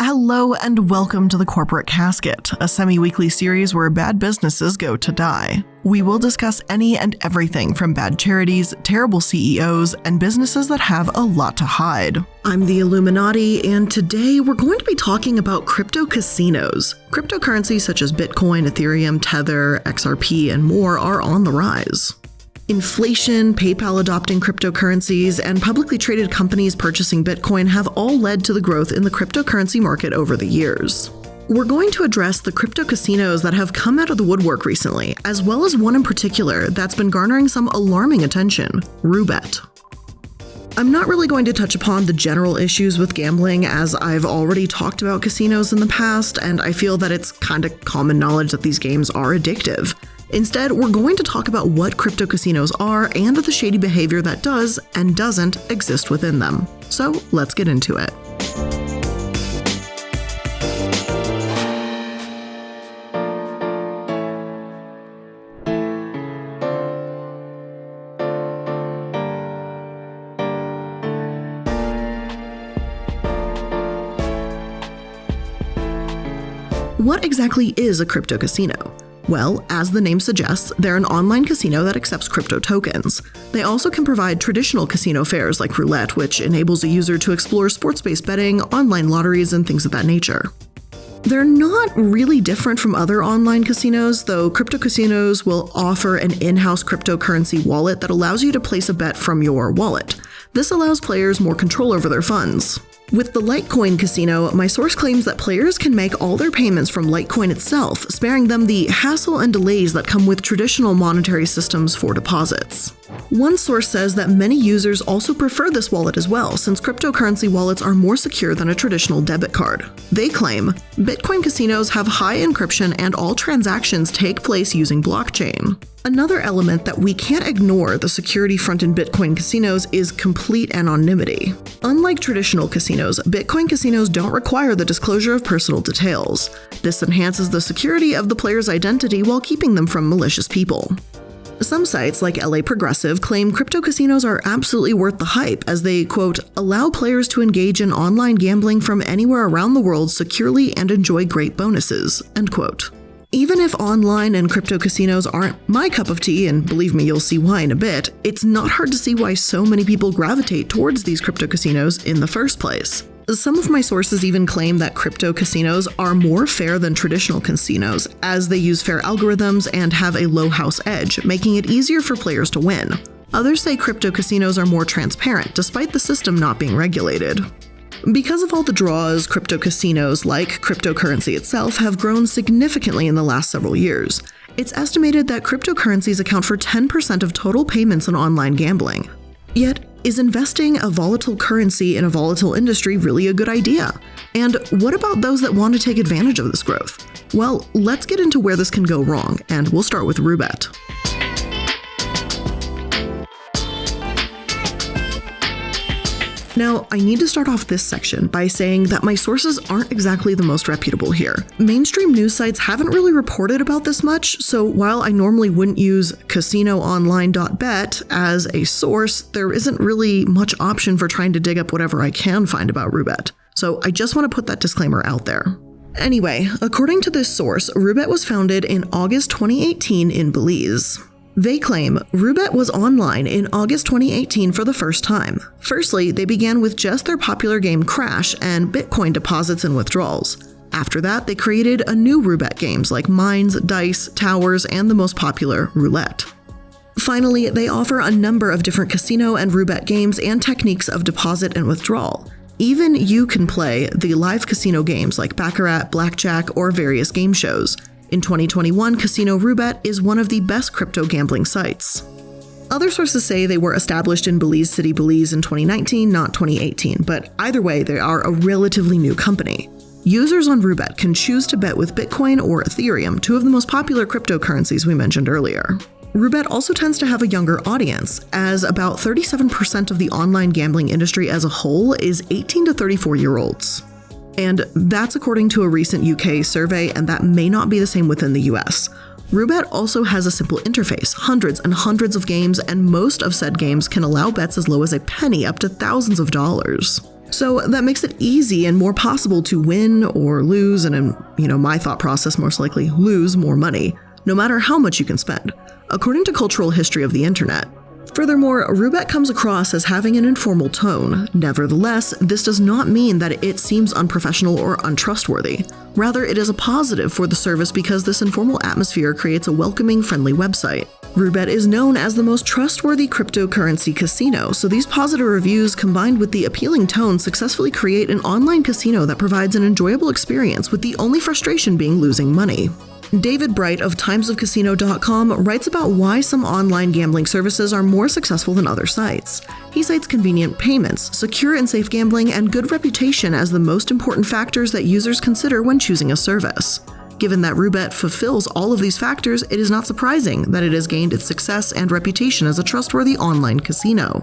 Hello and welcome to the Corporate Casket, a semi-weekly series where bad businesses go to die. We will discuss any and everything from bad charities, terrible CEOs, and businesses that have a lot to hide. I'm the Illuminaughtii, and today we're going to be talking about crypto casinos. Cryptocurrencies such as Bitcoin, Ethereum, Tether, XRP, and more are on the rise. Inflation, PayPal adopting cryptocurrencies, and publicly traded companies purchasing Bitcoin have all led to the growth in the cryptocurrency market over the years. We're going to address the crypto casinos that have come out of the woodwork recently, as well as one in particular that's been garnering some alarming attention, Roobet. I'm not really going to touch upon the general issues with gambling, as I've already talked about casinos in the past, and I feel that it's kind of common knowledge that these games are addictive. Instead, we're going to talk about what crypto casinos are and the shady behavior that does and doesn't exist within them. So let's get into it. What exactly is a crypto casino? Well, as the name suggests, they're an online casino that accepts crypto tokens. They also can provide traditional casino fares like roulette, which enables a user to explore sports-based betting, online lotteries, and things of that nature. They're not really different from other online casinos, though crypto casinos will offer an in-house cryptocurrency wallet that allows you to place a bet from your wallet. This allows players more control over their funds. With the Litecoin casino, my source claims that players can make all their payments from Litecoin itself, sparing them the hassle and delays that come with traditional monetary systems for deposits. One source says that many users also prefer this wallet as well, since cryptocurrency wallets are more secure than a traditional debit card. They claim, Bitcoin casinos have high encryption and all transactions take place using blockchain. Another element that we can't ignore the security front in Bitcoin casinos is complete anonymity. Unlike traditional casinos, Bitcoin casinos don't require the disclosure of personal details. This enhances the security of the player's identity while keeping them from malicious people. Some sites, like LA Progressive, claim crypto casinos are absolutely worth the hype as they, quote, allow players to engage in online gambling from anywhere around the world securely and enjoy great bonuses, end quote. Even if online and crypto casinos aren't my cup of tea, and believe me, you'll see why in a bit, it's not hard to see why so many people gravitate towards these crypto casinos in the first place. Some of my sources even claim that crypto casinos are more fair than traditional casinos, as they use fair algorithms and have a low house edge, making it easier for players to win. Others say crypto casinos are more transparent, despite the system not being regulated. Because of all the draws, crypto casinos, like cryptocurrency itself, have grown significantly in the last several years. It's estimated that cryptocurrencies account for 10% of total payments in online gambling. Yet, is investing a volatile currency in a volatile industry really a good idea? And what about those that want to take advantage of this growth? Well, let's get into where this can go wrong, and we'll start with Roobet. Now, I need to start off this section by saying that my sources aren't exactly the most reputable here. Mainstream news sites haven't really reported about this much, so while I normally wouldn't use casinoonline.bet as a source, there isn't really much option for trying to dig up whatever I can find about Roobet. So I just want to put that disclaimer out there. Anyway, according to this source, Roobet was founded in August 2018 in Belize. They claim Roobet was online in August 2018 for the first time. Firstly, they began with just their popular game Crash and Bitcoin deposits and withdrawals. After that, they created a new Roobet games like Mines, Dice, Towers, and the most popular, Roulette. Finally, they offer a number of different casino and Roobet games and techniques of deposit and withdrawal. Even you can play the live casino games like Baccarat, Blackjack, or various game shows. In 2021, Casino Roobet is one of the best crypto gambling sites. Other sources say they were established in Belize City, Belize in 2019, not 2018, but either way, they are a relatively new company. Users on Roobet can choose to bet with Bitcoin or Ethereum, two of the most popular cryptocurrencies we mentioned earlier. Roobet also tends to have a younger audience, as about 37% of the online gambling industry as a whole is 18 to 34-year-olds. And that's according to a recent UK survey, and that may not be the same within the US. Roobet also has a simple interface, hundreds and hundreds of games, and most of said games can allow bets as low as a penny up to thousands of dollars. So that makes it easy and more possible to win or lose, and in, my thought process, most likely lose more money, no matter how much you can spend, according to cultural history of the internet. Furthermore, Roobet comes across as having an informal tone. Nevertheless, this does not mean that it seems unprofessional or untrustworthy. Rather, it is a positive for the service because this informal atmosphere creates a welcoming, friendly website. Roobet is known as the most trustworthy cryptocurrency casino, so these positive reviews combined with the appealing tone successfully create an online casino that provides an enjoyable experience, with the only frustration being losing money. David Bright of timesofcasino.com writes about why some online gambling services are more successful than other sites. He cites convenient payments, secure and safe gambling, and good reputation as the most important factors that users consider when choosing a service. Given that Roobet fulfills all of these factors, it is not surprising that it has gained its success and reputation as a trustworthy online casino.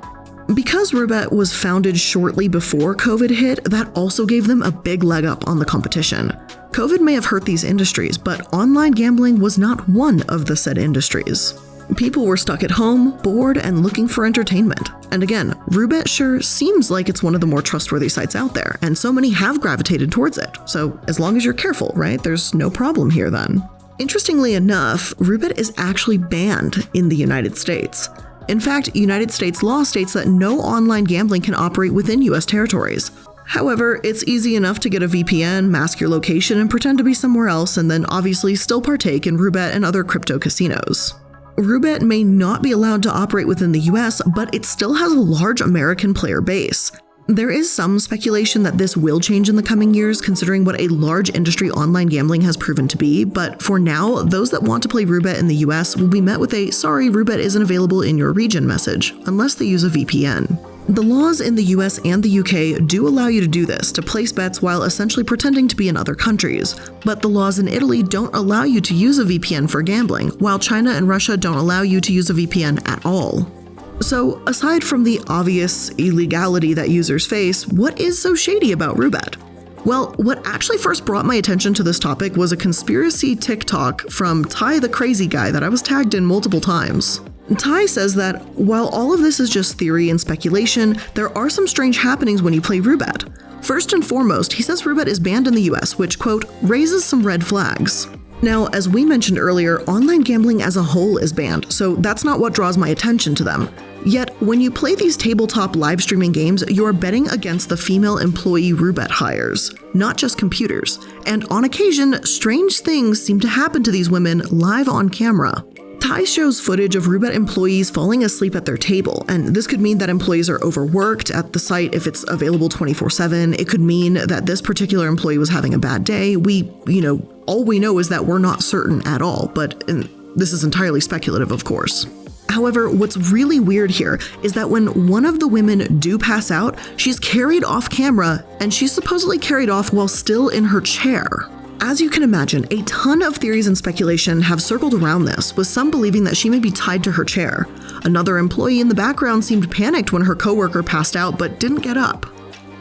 Because Roobet was founded shortly before COVID hit, that also gave them a big leg up on the competition. COVID may have hurt these industries, but online gambling was not one of the said industries. People were stuck at home, bored, and looking for entertainment. And again, Roobet sure seems like it's one of the more trustworthy sites out there, and so many have gravitated towards it. So as long as you're careful, right, there's no problem here then. Interestingly enough, Roobet is actually banned in the United States. In fact, United States law states that no online gambling can operate within US territories. However, it's easy enough to get a VPN, mask your location, and pretend to be somewhere else, and then obviously still partake in Roobet and other crypto casinos. Roobet may not be allowed to operate within the US, but it still has a large American player base. There is some speculation that this will change in the coming years, considering what a large industry online gambling has proven to be, but for now, those that want to play Roobet in the US will be met with a "sorry, Roobet isn't available in your region" message, unless they use a VPN. The laws in the US and the UK do allow you to do this, to place bets while essentially pretending to be in other countries, but the laws in Italy don't allow you to use a VPN for gambling, while China and Russia don't allow you to use a VPN at all. So, aside from the obvious illegality that users face, what is so shady about Roobet? Well, what actually first brought my attention to this topic was a conspiracy TikTok from Ty the Crazy Guy that I was tagged in multiple times. Ty says that while all of this is just theory and speculation, there are some strange happenings when you play Roobet. First and foremost, he says Roobet is banned in the US, which, quote, raises some red flags. Now, as we mentioned earlier, online gambling as a whole is banned, so that's not what draws my attention to them. Yet, when you play these tabletop live streaming games, you're betting against the female employee Roobet hires, not just computers. And on occasion, strange things seem to happen to these women live on camera. Ty shows footage of Roobet employees falling asleep at their table, and this could mean that employees are overworked at the site if it's available 24/7. It could mean that this particular employee was having a bad day. All we know is that we're not certain at all, but this is entirely speculative, of course. However, what's really weird here is that when one of the women do pass out, she's carried off camera, and she's supposedly carried off while still in her chair. As you can imagine, a ton of theories and speculation have circled around this, with some believing that she may be tied to her chair. Another employee in the background seemed panicked when her coworker passed out but didn't get up.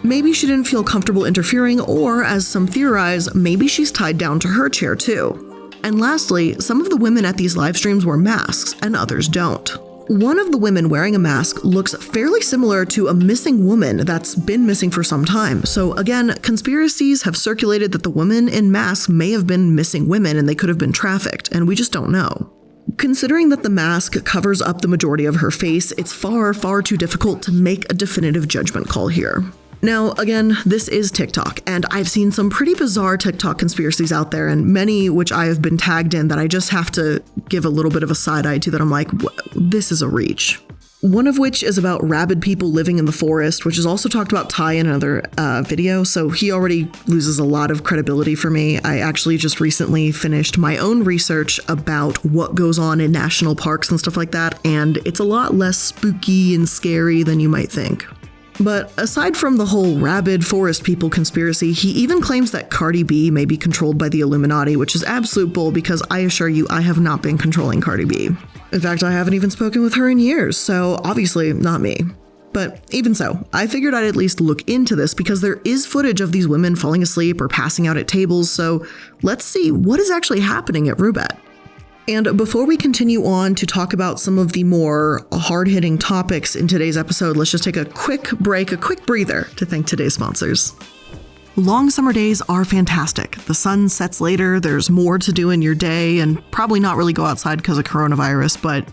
Maybe she didn't feel comfortable interfering, or, as some theorize, maybe she's tied down to her chair too. And lastly, some of the women at these live streams wear masks, and others don't. One of the women wearing a mask looks fairly similar to a missing woman that's been missing for some time. So again, conspiracies have circulated that the women in masks may have been missing women and they could have been trafficked, and we just don't know. Considering that the mask covers up the majority of her face, it's far, far too difficult to make a definitive judgment call here. Now, again, this is TikTok, and I've seen some pretty bizarre TikTok conspiracies out there, and many which I have been tagged in that I just have to give a little bit of a side eye to, that I'm like, this is a reach. One of which is about rabid people living in the forest, which is also talked about Ty in another video, so he already loses a lot of credibility for me. I actually just recently finished my own research about what goes on in national parks and stuff like that, and it's a lot less spooky and scary than you might think. But aside from the whole rabid forest people conspiracy, he even claims that Cardi B may be controlled by the Illuminati, which is absolute bull because I assure you I have not been controlling Cardi B. In fact, I haven't even spoken with her in years, so obviously not me. But even so, I figured I'd at least look into this because there is footage of these women falling asleep or passing out at tables, so let's see what is actually happening at Roobet. And before we continue on to talk about some of the more hard-hitting topics in today's episode, let's just take a quick break, a quick breather to thank today's sponsors. Long summer days are fantastic. The sun sets later, there's more to do in your day, and probably not really go outside because of coronavirus, but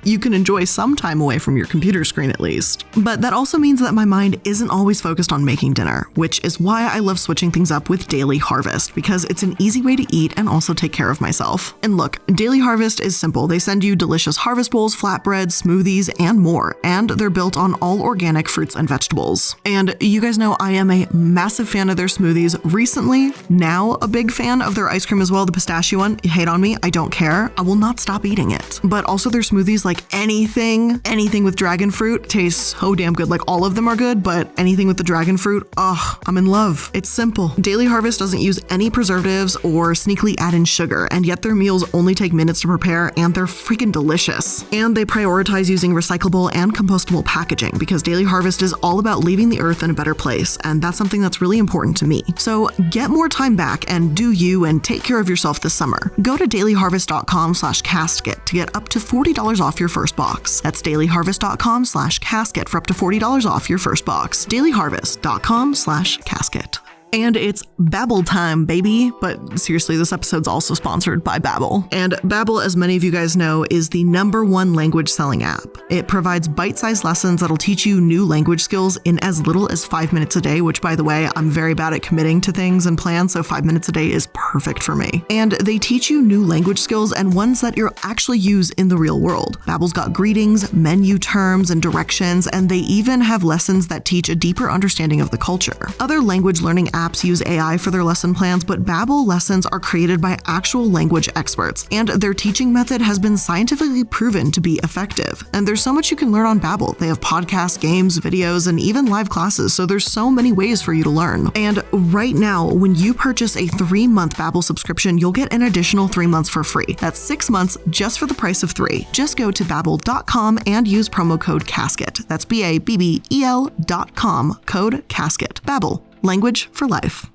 you can enjoy some time away from your computer screen at least. But that also means that my mind isn't always focused on making dinner, which is why I love switching things up with Daily Harvest, because it's an easy way to eat and also take care of myself. And look, Daily Harvest is simple. They send you delicious harvest bowls, flatbreads, smoothies, and more, and they're built on all organic fruits and vegetables. And you guys know I am a massive fan of their smoothies. Recently, now a big fan of their ice cream as well, the pistachio one. You hate on me, I don't care. I will not stop eating it. But also their smoothies, like anything with dragon fruit tastes so damn good. Like all of them are good, but anything with the dragon fruit, I'm in love. It's simple. Daily Harvest doesn't use any preservatives or sneakily add in sugar, and yet their meals only take minutes to prepare, and they're freaking delicious. And they prioritize using recyclable and compostable packaging because Daily Harvest is all about leaving the earth in a better place, and that's something that's really important to me. So get more time back and do you and take care of yourself this summer. Go to dailyharvest.com/casket to get up to $40 off your first box. That's dailyharvest.com/casket for up to $40 off your first box. dailyharvest.com/casket. And it's Babbel time, baby. But seriously, this episode's also sponsored by Babbel. And Babbel, as many of you guys know, is the #1 language selling app. It provides bite-sized lessons that'll teach you new language skills in as little as 5 minutes a day, which, by the way, I'm very bad at committing to things and plans, so 5 minutes a day is perfect for me. And they teach you new language skills and ones that you'll actually use in the real world. Babbel's got greetings, menu terms, and directions, and they even have lessons that teach a deeper understanding of the culture. Other language learning apps use AI for their lesson plans, but Babbel lessons are created by actual language experts, and their teaching method has been scientifically proven to be effective. And there's so much you can learn on Babbel. They have podcasts, games, videos, and even live classes, so there's so many ways for you to learn. And right now, when you purchase a 3-month Babbel subscription, you'll get an additional 3 months for free. That's 6 months just for the price of 3. Just go to babbel.com and use promo code CASKET. That's BABBEL.com, code CASKET. Babbel. Language for life.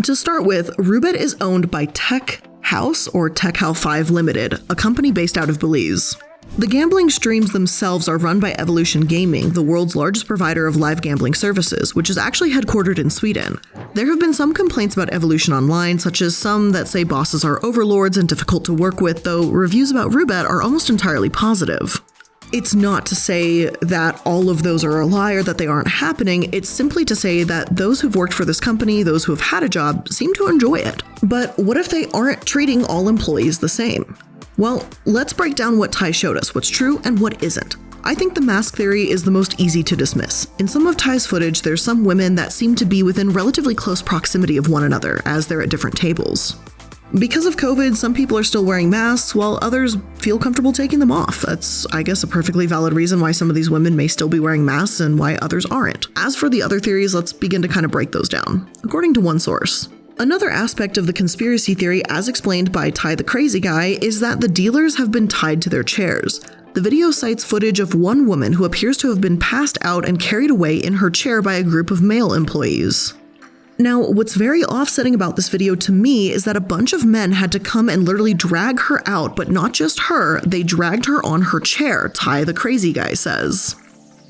To start with, Roobet is owned by Tech House or Tech House 5 Limited, a company based out of Belize. The gambling streams themselves are run by Evolution Gaming, the world's largest provider of live gambling services, which is actually headquartered in Sweden. There have been some complaints about Evolution online, such as some that say bosses are overlords and difficult to work with, though reviews about Roobet are almost entirely positive. It's not to say that all of those are a lie or that they aren't happening. It's simply to say that those who've worked for this company, those who have had a job, seem to enjoy it. But what if they aren't treating all employees the same? Well, let's break down what Ty showed us, what's true and what isn't. I think the mask theory is the most easy to dismiss. In some of Ty's footage, there's some women that seem to be within relatively close proximity of one another as they're at different tables. Because of COVID, some people are still wearing masks while others feel comfortable taking them off. That's, I guess, a perfectly valid reason why some of these women may still be wearing masks and why others aren't. As for the other theories, let's begin to kind of break those down. According to one source, another aspect of the conspiracy theory, as explained by Ty the Crazy Guy, is that the dealers have been tied to their chairs. The video cites footage of one woman who appears to have been passed out and carried away in her chair by a group of male employees. Now, what's very offsetting about this video to me is that a bunch of men had to come and literally drag her out, but not just her, they dragged her on her chair, Ty the Crazy Guy says.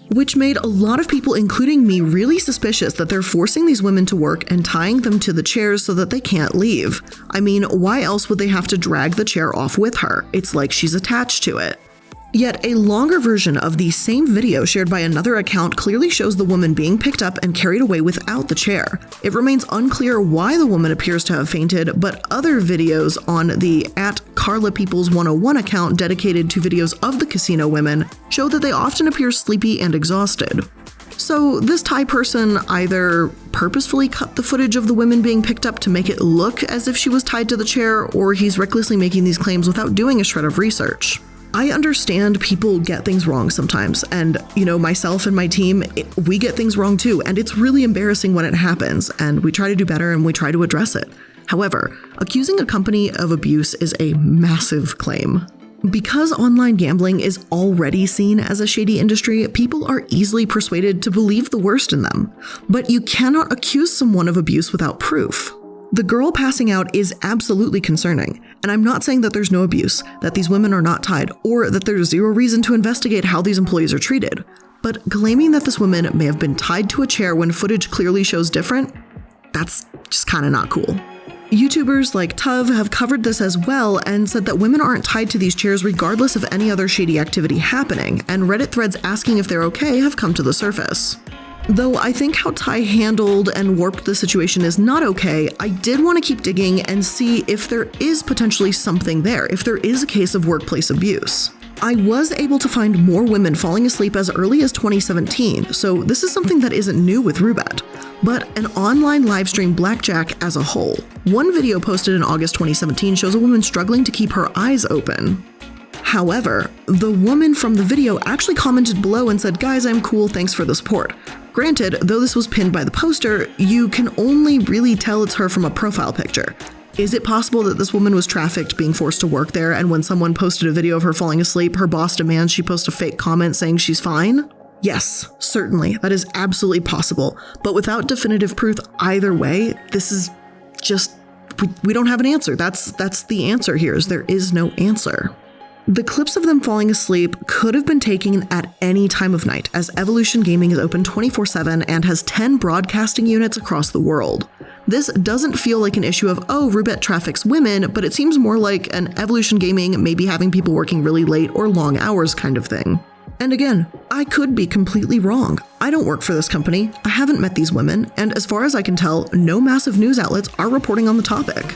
Which made a lot of people, including me, really suspicious that they're forcing these women to work and tying them to the chairs so that they can't leave. I mean, why else would they have to drag the chair off with her? It's like she's attached to it. Yet a longer version of the same video shared by another account clearly shows the woman being picked up and carried away without the chair. It remains unclear why the woman appears to have fainted, but other videos on the @CarlaPeoples101 account dedicated to videos of the casino women show that they often appear sleepy and exhausted. So this Thai person either purposefully cut the footage of the women being picked up to make it look as if she was tied to the chair, or he's recklessly making these claims without doing a shred of research. I understand people get things wrong sometimes, and myself and my team, we get things wrong too, and it's really embarrassing when it happens, and we try to do better and we try to address it. However, accusing a company of abuse is a massive claim. Because online gambling is already seen as a shady industry, people are easily persuaded to believe the worst in them. But you cannot accuse someone of abuse without proof. The girl passing out is absolutely concerning, and I'm not saying that there's no abuse, that these women are not tied, or that there's zero reason to investigate how these employees are treated. But claiming that this woman may have been tied to a chair when footage clearly shows different, that's just kind of not cool. YouTubers like Tuv have covered this as well and said that women aren't tied to these chairs regardless of any other shady activity happening, and Reddit threads asking if they're okay have come to the surface. Though I think how Ty handled and warped the situation is not okay, I did want to keep digging and see if there is potentially something there, if there is a case of workplace abuse. I was able to find more women falling asleep as early as 2017, so this is something that isn't new with Roobet, but an online livestream blackjack as a whole. One video posted in August 2017 shows a woman struggling to keep her eyes open. However, the woman from the video actually commented below and said, "Guys, I'm cool, thanks for the support." Granted, though this was pinned by the poster, you can only really tell it's her from a profile picture. Is it possible that this woman was trafficked, being forced to work there, and when someone posted a video of her falling asleep, her boss demands she post a fake comment saying she's fine? Yes, certainly, that is absolutely possible, but without definitive proof either way, this is just, we don't have an answer. That's the answer here, is there is no answer. The clips of them falling asleep could have been taken at any time of night, as Evolution Gaming is open 24/7 and has 10 broadcasting units across the world. This doesn't feel like an issue of, oh, Roobet traffics women, but it seems more like an Evolution Gaming maybe having people working really late or long hours kind of thing. And again, I could be completely wrong. I don't work for this company, I haven't met these women, and as far as I can tell, no massive news outlets are reporting on the topic.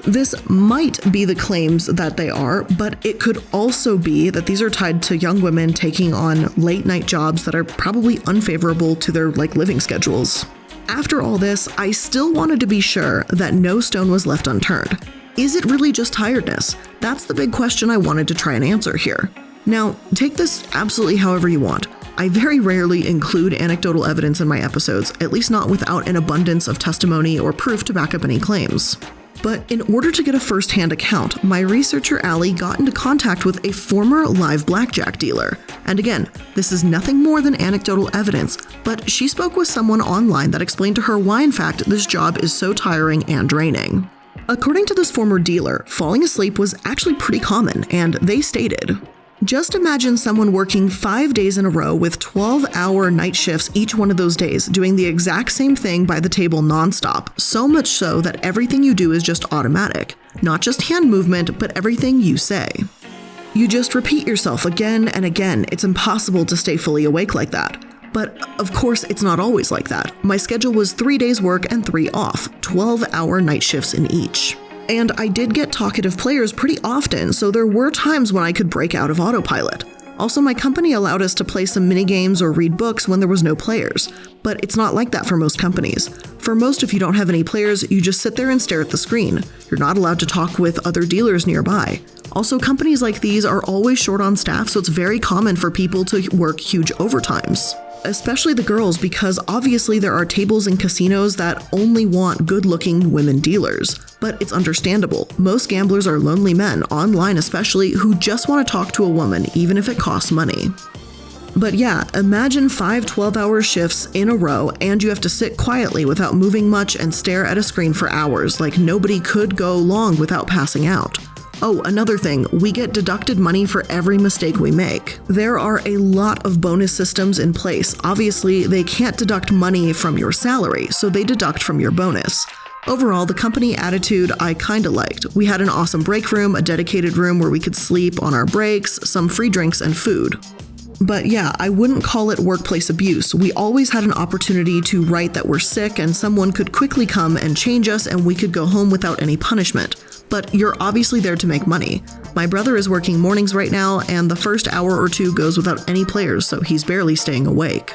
This might be the claims that they are, but it could also be that these are tied to young women taking on late night jobs that are probably unfavorable to their living schedules. After all this, I still wanted to be sure that no stone was left unturned. Is it really just tiredness? That's the big question I wanted to try and answer here. Now, take this absolutely however you want. I very rarely include anecdotal evidence in my episodes, at least not without an abundance of testimony or proof to back up any claims. But in order to get a first-hand account, my researcher Allie got into contact with a former live blackjack dealer. And again, this is nothing more than anecdotal evidence, but she spoke with someone online that explained to her why in fact this job is so tiring and draining. According to this former dealer, falling asleep was actually pretty common, and they stated, "Just imagine someone working 5 days in a row with 12-hour night shifts each one of those days, doing the exact same thing by the table nonstop, so much so that everything you do is just automatic. Not just hand movement, but everything you say. You just repeat yourself again and again. It's impossible to stay fully awake like that. But of course, it's not always like that. My schedule was 3 days work and 3 off, 12-hour night shifts in each. And I did get talkative players pretty often, so there were times when I could break out of autopilot. Also, my company allowed us to play some minigames or read books when there was no players, but it's not like that for most companies. For most, if you don't have any players, you just sit there and stare at the screen. You're not allowed to talk with other dealers nearby. Also, companies like these are always short on staff, so it's very common for people to work huge overtimes. Especially the girls, because obviously there are tables in casinos that only want good-looking women dealers. But it's understandable. Most gamblers are lonely men, online especially, who just want to talk to a woman, even if it costs money. But yeah, imagine 5 12-hour shifts in a row, and you have to sit quietly without moving much and stare at a screen for hours, like nobody could go long without passing out. Oh, another thing, we get deducted money for every mistake we make. There are a lot of bonus systems in place. Obviously, they can't deduct money from your salary, so they deduct from your bonus. Overall, the company attitude I kinda liked. We had an awesome break room, a dedicated room where we could sleep on our breaks, some free drinks and food. But yeah, I wouldn't call it workplace abuse. We always had an opportunity to write that we're sick and someone could quickly come and change us and we could go home without any punishment. But you're obviously there to make money. My brother is working mornings right now, and the first hour or two goes without any players, so he's barely staying awake.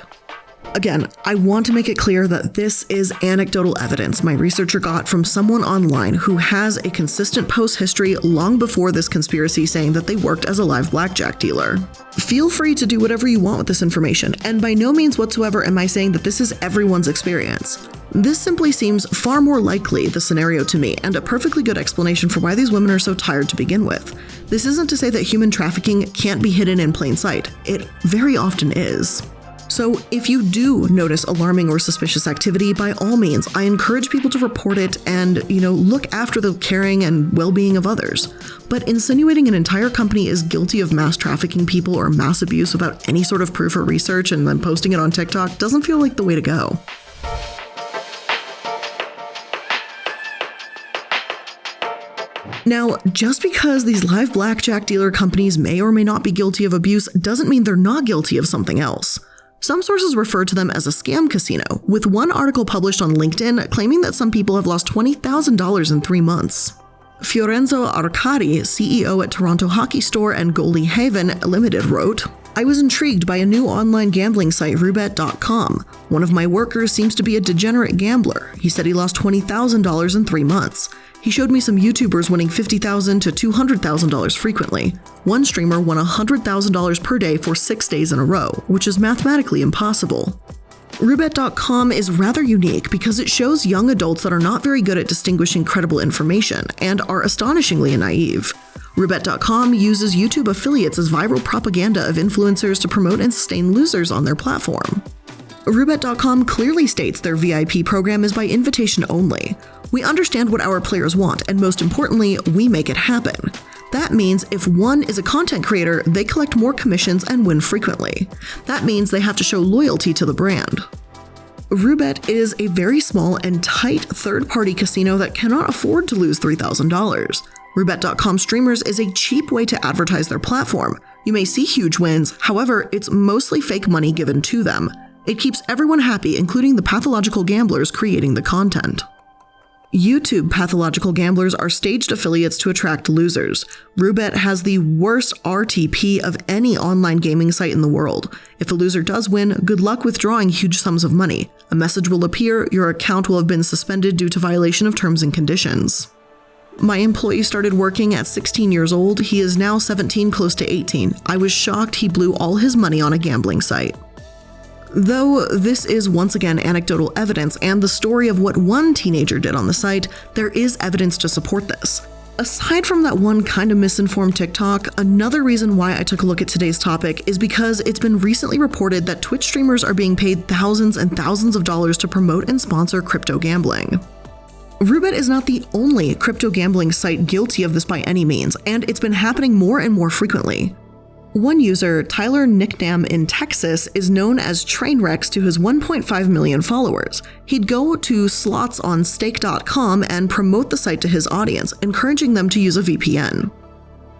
Again, I want to make it clear that this is anecdotal evidence my researcher got from someone online who has a consistent post history long before this conspiracy saying that they worked as a live blackjack dealer. Feel free to do whatever you want with this information, and by no means whatsoever am I saying that this is everyone's experience. This simply seems far more likely the scenario to me, and a perfectly good explanation for why these women are so tired to begin with. This isn't to say that human trafficking can't be hidden in plain sight. It very often is. So if you do notice alarming or suspicious activity, by all means, I encourage people to report it and, look after the caring and well-being of others. But insinuating an entire company is guilty of mass trafficking people or mass abuse without any sort of proof or research and then posting it on TikTok doesn't feel like the way to go. Now, just because these live blackjack dealer companies may or may not be guilty of abuse doesn't mean they're not guilty of something else. Some sources refer to them as a scam casino, with one article published on LinkedIn claiming that some people have lost $20,000 in 3 months. Fiorenzo Arcadi, CEO at Toronto Hockey Store and Goalie Haven Limited, wrote, "I was intrigued by a new online gambling site, Roobet.com. One of my workers seems to be a degenerate gambler. He said he lost $20,000 in 3 months. He showed me some YouTubers winning $50,000 to $200,000 frequently. One streamer won $100,000 per day for 6 days in a row, which is mathematically impossible." Roobet.com is rather unique because it shows young adults that are not very good at distinguishing credible information and are astonishingly naive. Roobet.com uses YouTube affiliates as viral propaganda of influencers to promote and sustain losers on their platform. Roobet.com clearly states their VIP program is by invitation only. We understand what our players want, and most importantly, we make it happen. That means if one is a content creator, they collect more commissions and win frequently. That means they have to show loyalty to the brand. Roobet is a very small and tight third-party casino that cannot afford to lose $3,000. Roobet.com streamers is a cheap way to advertise their platform. You may see huge wins, however, it's mostly fake money given to them. It keeps everyone happy, including the pathological gamblers creating the content. YouTube pathological gamblers are staged affiliates to attract losers. Roobet has the worst RTP of any online gaming site in the world. If a loser does win, good luck withdrawing huge sums of money. A message will appear, your account will have been suspended due to violation of terms and conditions. My employee started working at 16 years old. He is now 17, close to 18. I was shocked he blew all his money on a gambling site. Though this is once again anecdotal evidence and the story of what one teenager did on the site, there is evidence to support this. Aside from that one kind of misinformed TikTok, another reason why I took a look at today's topic is because it's been recently reported that Twitch streamers are being paid thousands and thousands of dollars to promote and sponsor crypto gambling. Roobet is not the only crypto gambling site guilty of this by any means, and it's been happening more and more frequently. One user, Tyler Nicknam in Texas, is known as Trainwrecks to his 1.5 million followers. He'd go to slotsonstake.com and promote the site to his audience, encouraging them to use a VPN.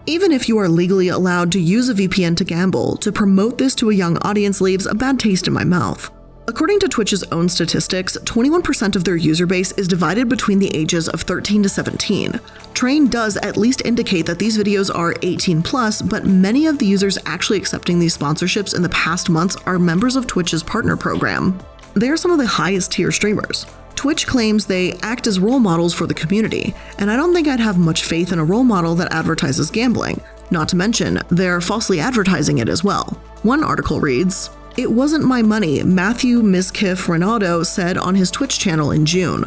Even if you are legally allowed to use a VPN to gamble, to promote this to a young audience leaves a bad taste in my mouth. According to Twitch's own statistics, 21% of their user base is divided between the ages of 13 to 17. Train does at least indicate that these videos are 18 plus, but many of the users actually accepting these sponsorships in the past months are members of Twitch's partner program. They are some of the highest tier streamers. Twitch claims they act as role models for the community, and I don't think I'd have much faith in a role model that advertises gambling. Not to mention, they're falsely advertising it as well. One article reads, "It wasn't my money," Matthew Miskiff Renato said on his Twitch channel in June.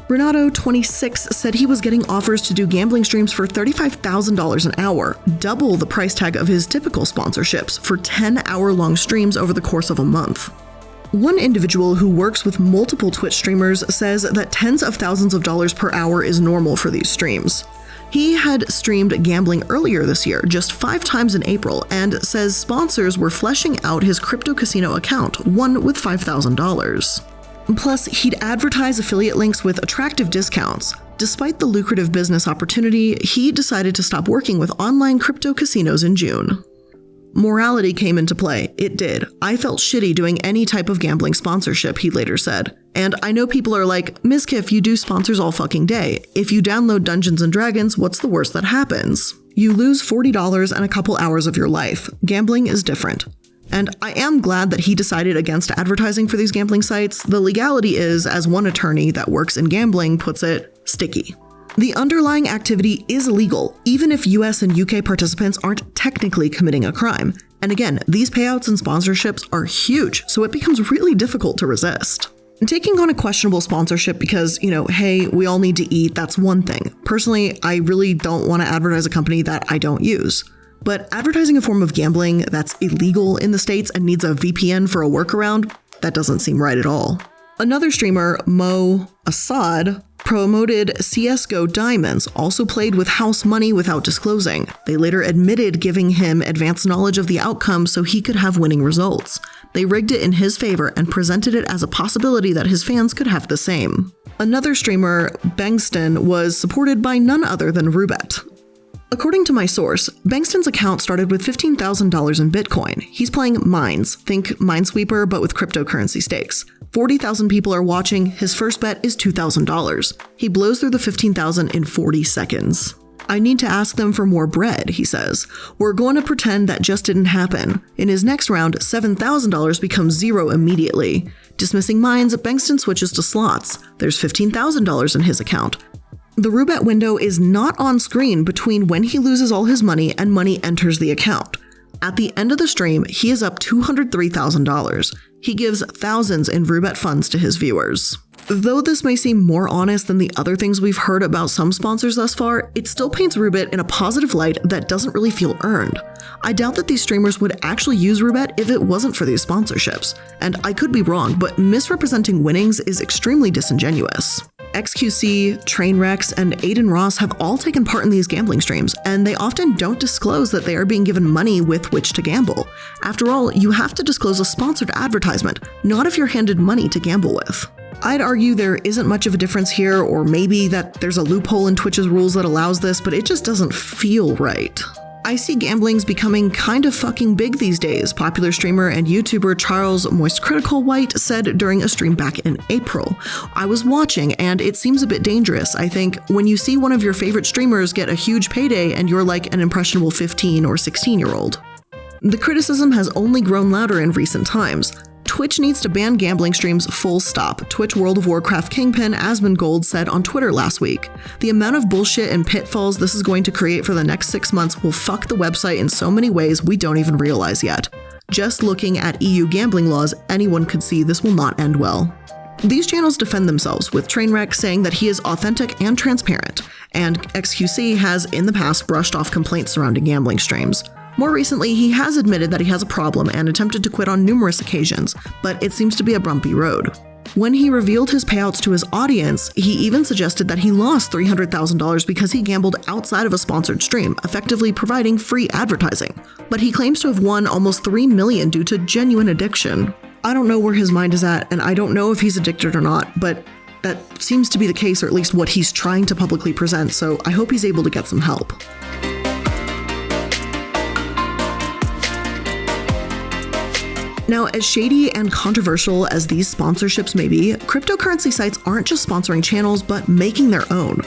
Renato, 26, said he was getting offers to do gambling streams for $35,000 an hour, double the price tag of his typical sponsorships, for 10-hour-long streams over the course of a month. One individual who works with multiple Twitch streamers says that tens of thousands of dollars per hour is normal for these streams. He had streamed gambling earlier this year, just 5 times in April, and says sponsors were fleshing out his crypto casino account, one with $5,000. Plus, he'd advertise affiliate links with attractive discounts. Despite the lucrative business opportunity, he decided to stop working with online crypto casinos in June. Morality came into play. It did. I felt shitty doing any type of gambling sponsorship, he later said. And I know people are like, Miskiff, you do sponsors all fucking day. If you download Dungeons & Dragons, what's the worst that happens? You lose $40 and a couple hours of your life. Gambling is different. And I am glad that he decided against advertising for these gambling sites. The legality is, as one attorney that works in gambling puts it, sticky. The underlying activity is illegal, even if US and UK participants aren't technically committing a crime. And again, these payouts and sponsorships are huge, so it becomes really difficult to resist. Taking on a questionable sponsorship because, hey, we all need to eat, that's one thing. Personally, I really don't want to advertise a company that I don't use. But advertising a form of gambling that's illegal in the States and needs a VPN for a workaround, that doesn't seem right at all. Another streamer, Mo Assad, promoted CSGO Diamonds, also played with house money without disclosing. They later admitted giving him advanced knowledge of the outcome so he could have winning results. They rigged it in his favor and presented it as a possibility that his fans could have the same. Another streamer, Bengston, was supported by none other than Roobet. According to my source, Bengston's account started with $15,000 in Bitcoin. He's playing Mines, think Minesweeper but with cryptocurrency stakes. 40,000 people are watching, his first bet is $2,000. He blows through the $15,000 in 40 seconds. I need to ask them for more bread, he says. We're going to pretend that just didn't happen. In his next round, $7,000 becomes zero immediately. Dismissing Mines, Bengston switches to slots. There's $15,000 in his account. The Roobet window is not on screen between when he loses all his money and money enters the account. At the end of the stream, he is up $203,000. He gives thousands in Roobet funds to his viewers. Though this may seem more honest than the other things we've heard about some sponsors thus far, it still paints Roobet in a positive light that doesn't really feel earned. I doubt that these streamers would actually use Roobet if it wasn't for these sponsorships. And I could be wrong, but misrepresenting winnings is extremely disingenuous. XQC, Trainwrecks, and Aiden Ross have all taken part in these gambling streams, and they often don't disclose that they are being given money with which to gamble. After all, you have to disclose a sponsored advertisement, not if you're handed money to gamble with. I'd argue there isn't much of a difference here, or maybe that there's a loophole in Twitch's rules that allows this, but it just doesn't feel right. I see gamblings becoming kind of fucking big these days, popular streamer and YouTuber Charles Moist Critical White said during a stream back in April. I was watching and it seems a bit dangerous. I think when you see one of your favorite streamers get a huge payday and you're like an impressionable 15 or 16-year-old. The criticism has only grown louder in recent times. Twitch needs to ban gambling streams full stop, Twitch World of Warcraft kingpin Asmongold said on Twitter last week. The amount of bullshit and pitfalls this is going to create for the next 6 months will fuck the website in so many ways we don't even realize yet. Just looking at EU gambling laws, anyone could see this will not end well. These channels defend themselves, with Trainwreck saying that he is authentic and transparent, and XQC has in the past brushed off complaints surrounding gambling streams. More recently, he has admitted that he has a problem and attempted to quit on numerous occasions, but it seems to be a bumpy road. When he revealed his payouts to his audience, he even suggested that he lost $300,000 because he gambled outside of a sponsored stream, effectively providing free advertising. But he claims to have won almost $3 million due to genuine addiction. I don't know where his mind is at, and I don't know if he's addicted or not, but that seems to be the case, or at least what he's trying to publicly present, so I hope he's able to get some help. Now, as shady and controversial as these sponsorships may be, cryptocurrency sites aren't just sponsoring channels, but making their own.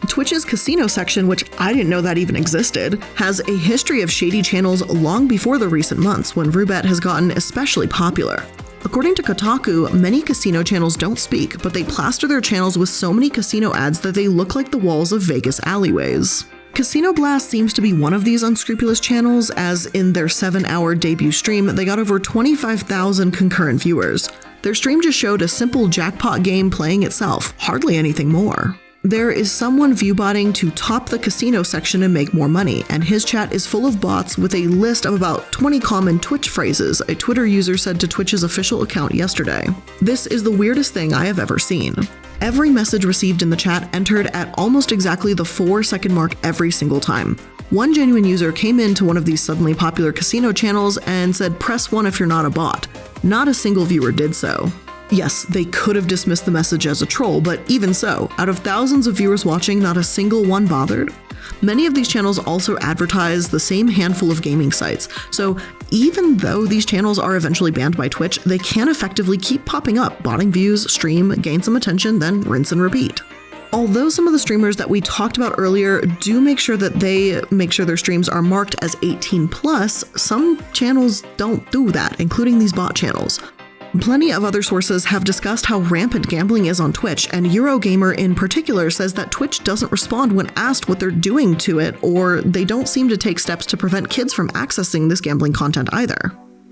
Twitch's casino section, which I didn't know that even existed, has a history of shady channels long before the recent months when Roobet has gotten especially popular. According to Kotaku, many casino channels don't speak, but they plaster their channels with so many casino ads that they look like the walls of Vegas alleyways. Casino Blast seems to be one of these unscrupulous channels, as in their 7-hour debut stream, they got over 25,000 concurrent viewers. Their stream just showed a simple jackpot game playing itself, hardly anything more. There is someone viewbotting to top the casino section and make more money, and his chat is full of bots with a list of about 20 common Twitch phrases, a Twitter user said to Twitch's official account yesterday. This is the weirdest thing I have ever seen. Every message received in the chat entered at almost exactly the 4-second mark every single time. One genuine user came into one of these suddenly popular casino channels and said, "Press 1 if you're not a bot." Not a single viewer did so. Yes, they could have dismissed the message as a troll, but even so, out of thousands of viewers watching, not a single one bothered. Many of these channels also advertise the same handful of gaming sites, so even though these channels are eventually banned by Twitch, they can effectively keep popping up, botting views, stream, gain some attention, then rinse and repeat. Although some of the streamers that we talked about earlier do make sure that they make sure their streams are marked as 18+, some channels don't do that, including these bot channels. Plenty of other sources have discussed how rampant gambling is on Twitch, and Eurogamer in particular says that Twitch doesn't respond when asked what they're doing to it, or they don't seem to take steps to prevent kids from accessing this gambling content either.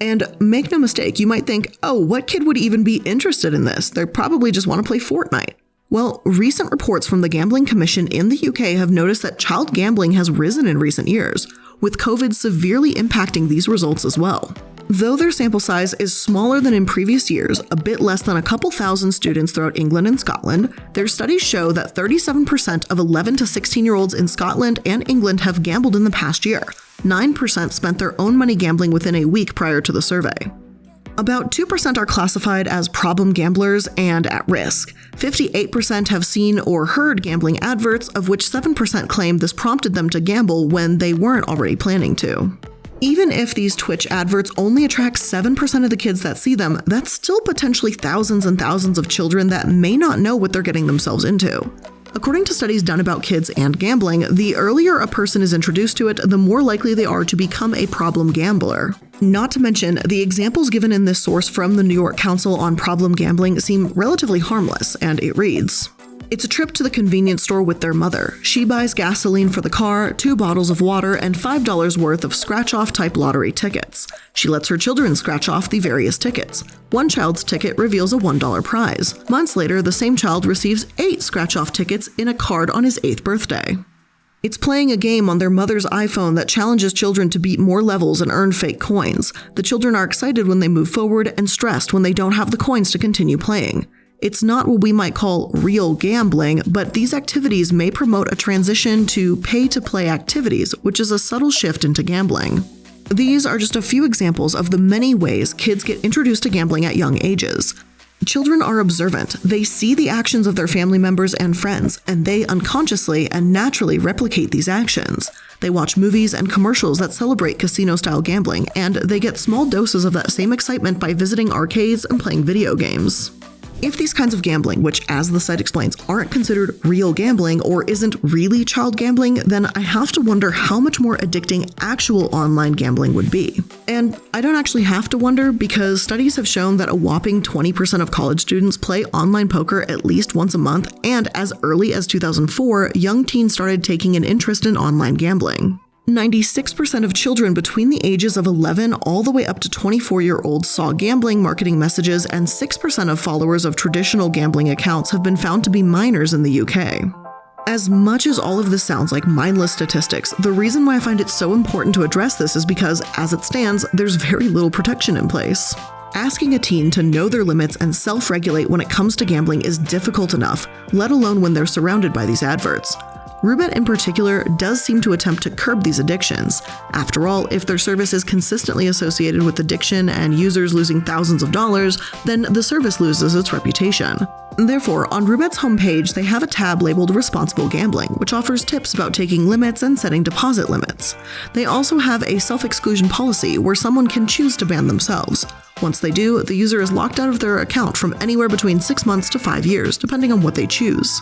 And make no mistake, you might think, oh, what kid would even be interested in this? They probably just want to play Fortnite. Well, recent reports from the Gambling Commission in the UK have noticed that child gambling has risen in recent years, with COVID severely impacting these results as well. Though their sample size is smaller than in previous years, a bit less than a couple thousand students throughout England and Scotland, their studies show that 37% of 11 to 16-year-olds in Scotland and England have gambled in the past year. 9% spent their own money gambling within a week prior to the survey. About 2% are classified as problem gamblers and at risk. 58% have seen or heard gambling adverts, of which 7% claim this prompted them to gamble when they weren't already planning to. Even if these Twitch adverts only attract 7% of the kids that see them, that's still potentially thousands and thousands of children that may not know what they're getting themselves into. According to studies done about kids and gambling, the earlier a person is introduced to it, the more likely they are to become a problem gambler. Not to mention, the examples given in this source from the New York Council on Problem Gambling seem relatively harmless, and it reads, "It's a trip to the convenience store with their mother. She buys gasoline for the car, 2 bottles of water, and $5 worth of scratch-off type lottery tickets. She lets her children scratch off the various tickets. One child's ticket reveals a $1 prize. Months later, the same child receives 8 scratch-off tickets in a card on his 8th birthday. It's playing a game on their mother's iPhone that challenges children to beat more levels and earn fake coins. The children are excited when they move forward and stressed when they don't have the coins to continue playing. It's not what we might call real gambling, but these activities may promote a transition to pay-to-play activities, which is a subtle shift into gambling. These are just a few examples of the many ways kids get introduced to gambling at young ages. Children are observant. They see the actions of their family members and friends, and they unconsciously and naturally replicate these actions. They watch movies and commercials that celebrate casino-style gambling, and they get small doses of that same excitement by visiting arcades and playing video games. If these kinds of gambling, which as the site explains, aren't considered real gambling or isn't really child gambling, then I have to wonder how much more addicting actual online gambling would be. And I don't actually have to wonder because studies have shown that a whopping 20% of college students play online poker at least once a month, and as early as 2004, young teens started taking an interest in online gambling. 96% of children between the ages of 11 all the way up to 24-year-olds saw gambling marketing messages, and 6% of followers of traditional gambling accounts have been found to be minors in the UK. As much as all of this sounds like mindless statistics, the reason why I find it so important to address this is because, as it stands, there's very little protection in place. Asking a teen to know their limits and self-regulate when it comes to gambling is difficult enough, let alone when they're surrounded by these adverts. Roobet in particular does seem to attempt to curb these addictions. After all, if their service is consistently associated with addiction and users losing thousands of dollars, then the service loses its reputation. Therefore, on Roobet's homepage, they have a tab labeled Responsible Gambling, which offers tips about taking limits and setting deposit limits. They also have a self-exclusion policy where someone can choose to ban themselves. Once they do, the user is locked out of their account from anywhere between 6 months to 5 years, depending on what they choose.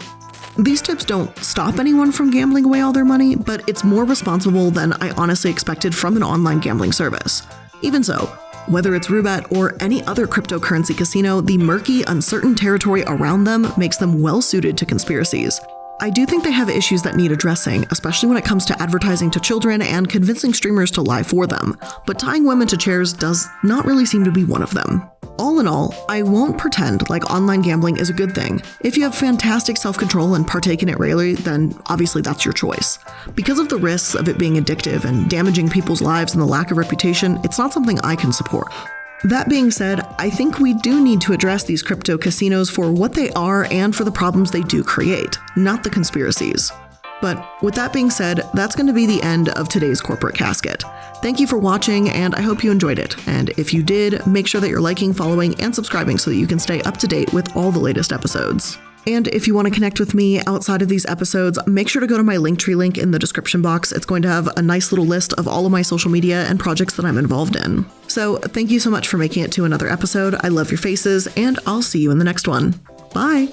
These tips don't stop anyone from gambling away all their money, but it's more responsible than I honestly expected from an online gambling service. Even so, whether it's Roobet or any other cryptocurrency casino, the murky, uncertain territory around them makes them well-suited to conspiracies. I do think they have issues that need addressing, especially when it comes to advertising to children and convincing streamers to lie for them, but tying women to chairs does not really seem to be one of them. All in all, I won't pretend like online gambling is a good thing. If you have fantastic self-control and partake in it regularly, then obviously that's your choice. Because of the risks of it being addictive and damaging people's lives and the lack of reputation, it's not something I can support. That being said, I think we do need to address these crypto casinos for what they are and for the problems they do create, not the conspiracies. But with that being said, that's going to be the end of today's Corporate Casket. Thank you for watching, and I hope you enjoyed it. And if you did, make sure that you're liking, following, and subscribing so that you can stay up to date with all the latest episodes. And if you want to connect with me outside of these episodes, make sure to go to my Linktree link in the description box. It's going to have a nice little list of all of my social media and projects that I'm involved in. So thank you so much for making it to another episode. I love your faces, and I'll see you in the next one. Bye!